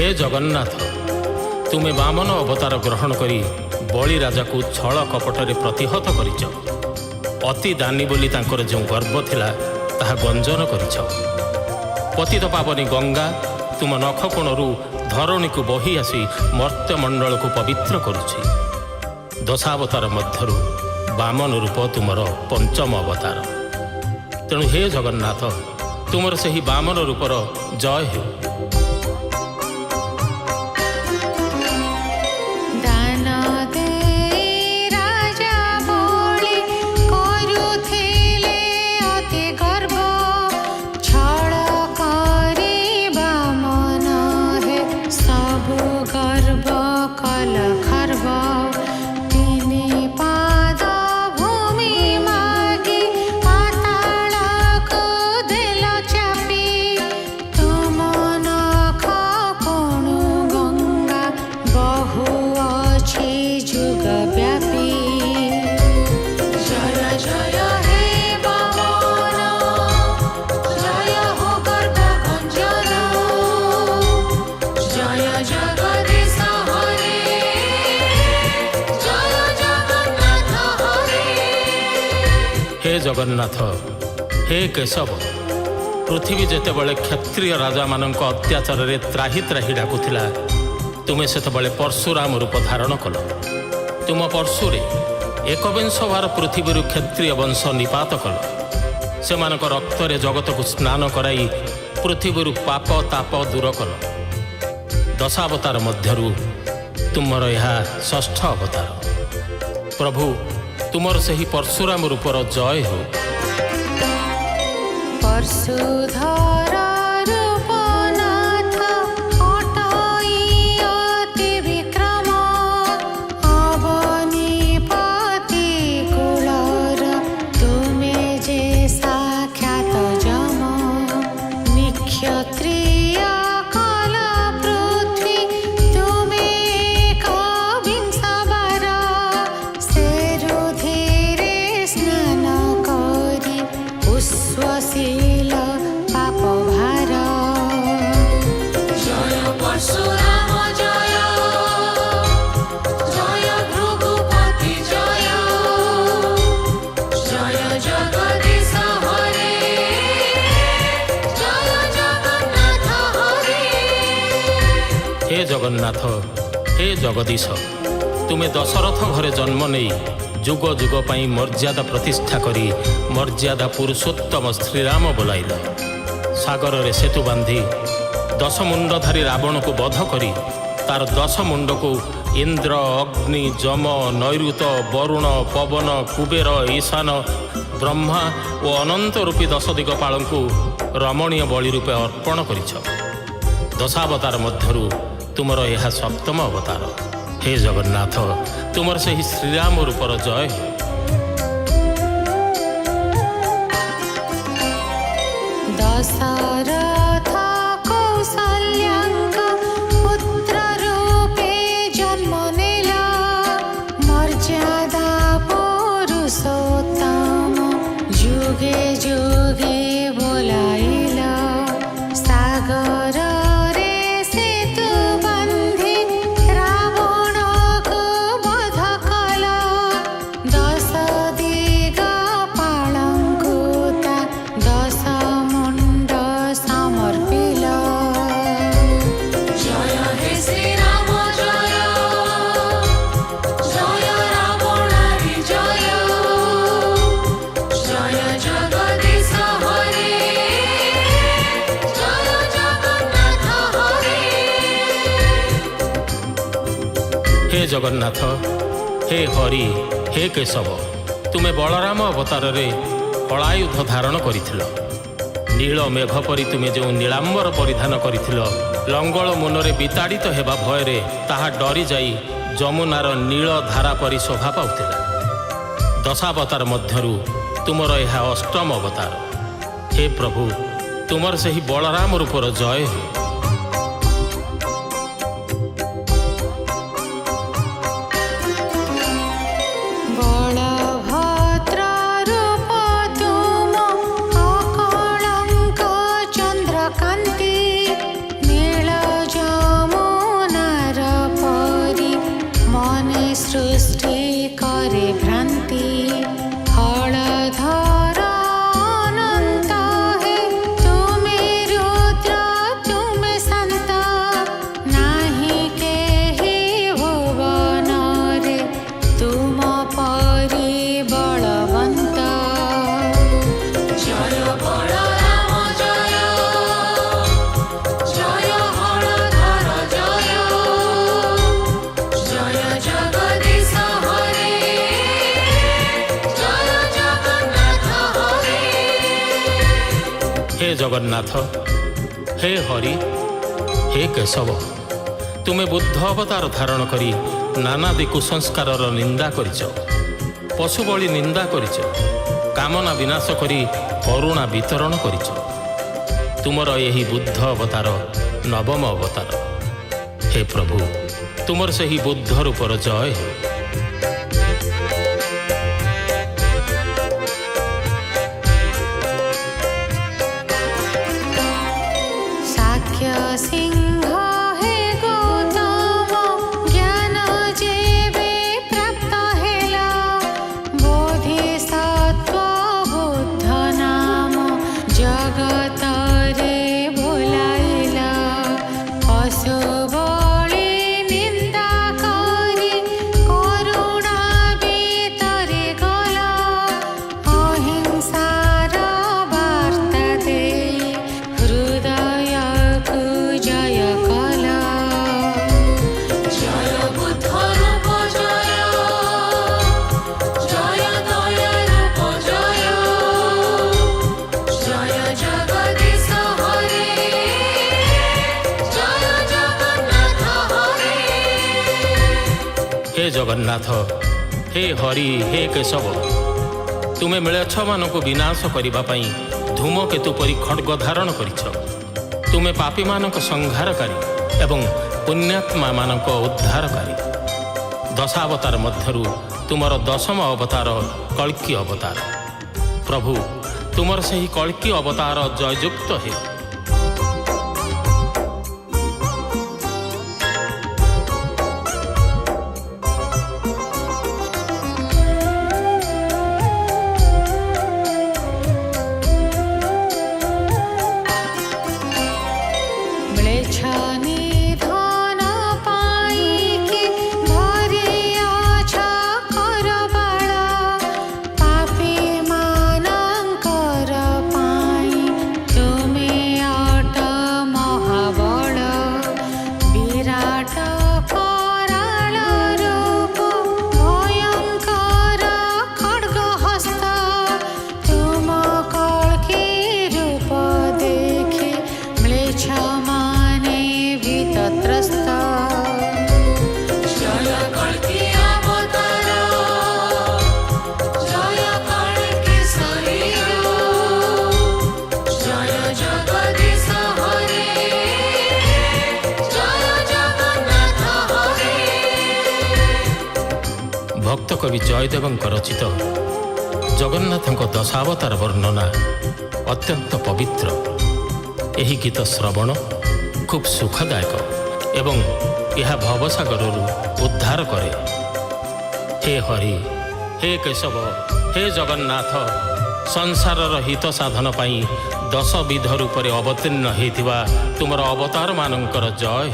हे जगन्नाथ तुमे वामन अवतार ग्रहण करी बलि राजा को छल कपटरे प्रतिहत करिछ। अति दानी बोली तांकर जो गर्व थिला ताहा गंजन करिछ। पतित पावनी गंगा तुम नख कोणरू धरणी को बही आसी मर्त्यमंडल को पवित्र करुछि। दशावतार मध्यरु वामन रूप तुमर पंचम अवतार। तेणु हे जगन्नाथ तुमर सही वामन रूपर जय हो। हे जगन्नाथ हे केशव पृथ्वी जेते बळे क्षत्रिय राजा मानक अत्याचार रे त्राही त्राही डाकुथिला तुमे सेते बळे परशुराम रूप धारण कल। तुम परशुरे एकविंशवार पृथ्वी क्षत्रिय वंश निपात कल। सेमानक रक्त रे जगत को स्नान कराई पृथ्वी पाप ताप दूर कल। दशावतार मध्यरु तुमर यह षष्ठ अवतार। प्रभु तुमर सही परशुराम रूपर जय हो। परशुधर रूपनाथ अटई अति विक्रम अवनीपति कुलर तुमे जे साक्षात जम निक्षत्रिय कल पृथ्वी तुमे कविंशवर सेरुधिरे स्नान करी पुष्पशील पाप भार। जय परशुराम जय जय भृगुपति जय जय जगदीश हरे जय जगन्नाथ हरे। हे जगन्नाथ हे जगदीश तुमे दशरथ घरे जन्म नहीं जुग जुग पाई मर्यादा प्रतिष्ठा करी मर्यादा पुरुषोत्तम श्रीराम बोलाइल। सागर रे सेतु बांधी दश मुंडधारी रावण को वध करी तार दश मुंड को इंद्र अग्नि जम नैऋत वरुण पवन कुबेर ईशान ब्रह्मा और अनंत रूपी दश दिगपाल को रमणीय बलि रूपे अर्पण करिछ। दशावतार मध्यरु तुमर यह सप्तम अवतार। हे जगन्नाथ तुमर सही श्रीराम रूपर जय हो। दशरथ कौसल्याङ्क पुत्र रूपे जन्म नेला मर्यादा पुरुषोत्तम जुगे जुगे बोलाइला। सागर रे सेतु बंधी रावण को वध कल दश दिगपालंकुता दश मुंड समर्पिल। जय हे श्री राम जय जय रावणारी जय जय जगदीश हरे जय जगन्नाथ हरे। हे जगन्नाथ हे हरि हे केशव तुमे बलराम अवतार रे कलायुध धारण करिथिल। नील मेघ परी तुमे जो नीलांबर परिधान करिथिल लंगल मुनरे विताड़ित हेबा भयरे ताहा डरी जाई जमुनार नील धारा परी शोभा पाउथिला। दशावतार मध्यरु तुमर यह अष्टम अवतार। हे प्रभु तुमर सही बलराम रूपर जय हो। बलभद्र रूप तुम अकलंक चंद्रकांति नील जमुना ଜଗନ୍ନାଥ, ହେ ହରି, ହେ କେଶବ, ତୁମେ ବୁଦ୍ଧ ଅବତାର ଧାରଣ କରି ନାନାଦି କୁସଂସ୍କାରର ନିନ୍ଦା କରିଛ, ପଶୁବଳି ନିନ୍ଦା କରିଛ, କାମନା ବିନାଶ କରି କରୁଣା ବିତରଣ କରିଛ। ତୁମର ଏହି ବୁଦ୍ଧ ଅବତାର ନବମ ଅବତାର। ହେ ପ୍ରଭୁ, ତୁମର ସେହି ବୁଦ୍ଧ ରୂପର ଜୟ। साक्ष्य सिंह हे गौतम ज्ञान जेबे प्राप्त हेला बोधिसत्व बुद्ध नाम जगत रे बोलाइला पशु बळी निंदा करी करुणा भीतरे गला अहिंसार वार्ता दे हृदय को जय कला जय बुद्ध रूप जय जय दया रूप जय जय जगदीश हरे जय जगन्नाथ हरे। हे ଜଗନ୍ନାଥ, ହେ ହରି, ହେ କେଶବ, ତୁମେ ମିଳେଚ୍ଛମାନଙ୍କୁ ବିନାଶ କରିବା ପାଇଁ ଧୂମକେତୁ ପରି ଖଡ୍ଗ ଧାରଣ କରିଛ। ତୁମେ ପାପୀମାନଙ୍କ ସଂହାରକାରୀ ଏବଂ ପୁଣ୍ୟାତ୍ମାମାନଙ୍କ ଉଦ୍ଧାରକାରୀ। ଦଶାବତାର ମଧ୍ୟରୁ ତୁମର ଦଶମ ଅବତାର କଳ୍କି ଅବତାର। ପ୍ରଭୁ, ତୁମର ସେହି କଳ୍କି ଅବତାର ଜୟଯୁକ୍ତ ହେ। म्लेच्छनी धन पाइके भरियाछ करबाळ पापी मानंकर पाई तुमे अट महाबळ विराट कराळ रूप भयंकर खड्ग हस्त तुम कल्की रूप देखि म्लेच्छ माने भीतत्रस्त जय कल्की अवतार जय कल्की शरीर जय जगदीश हरे जय जगन्नाथ हरे। ଭକ୍ତ କବି ଜୟଦେବଙ୍କ ରଚିତ ଜଗନ୍ନାଥଙ୍କ ଦଶାବତାର ବର୍ଣ୍ଣନା ଅତ୍ୟନ୍ତ ପବିତ୍ର। ଏହି ଗୀତ ଶ୍ରବଣ ଖୁବ୍ ସୁଖଦାୟକ ଏବଂ ଏହା ଭବସାଗରରୁ ଉଦ୍ଧାର କରେ। ହେ ହରି, ହେ କେଶବ, ହେ ଜଗନ୍ନାଥ, ସଂସାରର ହିତ ସାଧନ ପାଇଁ 10 ବିଧ ରୂପରେ ଅବତୀର୍ଣ୍ଣ ହୋଇଥିବା ତୁମର ଅବତାରମାନଙ୍କର ଜୟ।